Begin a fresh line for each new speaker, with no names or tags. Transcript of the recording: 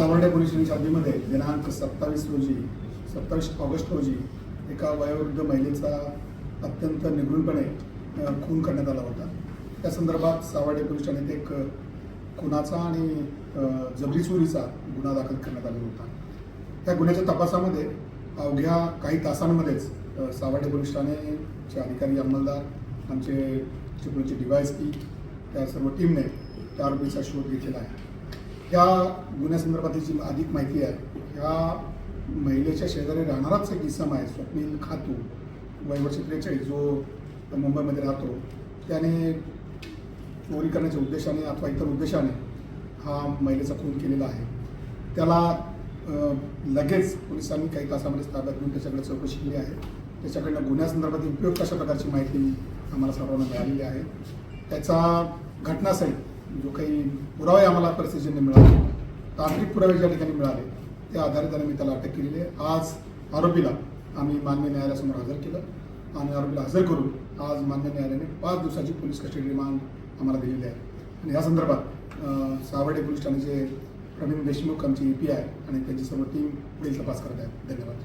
Sawarde police स्टेशनच्या हद्दीमध्ये दिनांक 27 August रोजी एका वयोवृद्ध महिलेचा अत्यंत निगूढपणे खून करण्यात आला होता। त्या संदर्भात सावर्डे पोलीस ठाण्यात एक खुनाचा आणि जबरी चोरीचा गुन्हा दाखल करण्यात आला होता। त्या गुन्ह्याच्या तपासामध्ये अवघ्या काही तासांमध्येच सावर्डे पोलीस ठाणेचे अधिकारी अंमलदार आमचे चिपळूणचे DYSP त्या सर्व टीमने त्या आरोपीचा शोध घेतलेला आहे। या गुन्ह्यासंदर्भात जी अधिक माहिती आहे, या महिलेच्या शेजारी राहणाराच एक इसम आहे स्वप्नील खातू वय वर्ष 43 जो मुंबईमध्ये राहतो। त्याने चोरी करण्याच्या उद्देशाने अथवा इतर उद्देशाने हा महिलेचा खून केलेला आहे। त्याला लगेच पोलिसांनी काही तासामध्ये ताब्यात घेऊन त्याच्याकडे चौकशी केली आहे। त्याच्याकडनं गुन्ह्यासंदर्भात उपयुक्त अशा प्रकारची माहिती आम्हाला सर्वांना मिळालेली आहे। त्याचा घटनास्थळी जो काही पुरावे आम्हाला परिस्थितीने मिळाले, तांत्रिक पुरावे ज्या ठिकाणी मिळाले त्या आधारित मी त्याला अटक केलेली आहे। आज आरोपीला आम्ही माननीय न्यायालयासमोर हजर केलं आणि आरोपीला हजर करून आज माननीय न्यायालयाने 5 दिवसाची पोलीस कस्टडी रिमांड आम्हाला दिलेली आहे। आणि या संदर्भात सावर्डे पोलीस ठाण्याचे प्रवीण देशमुख आमची EPI आणि त्यांची सर्व टीम पुढील तपास करत आहेत। धन्यवाद।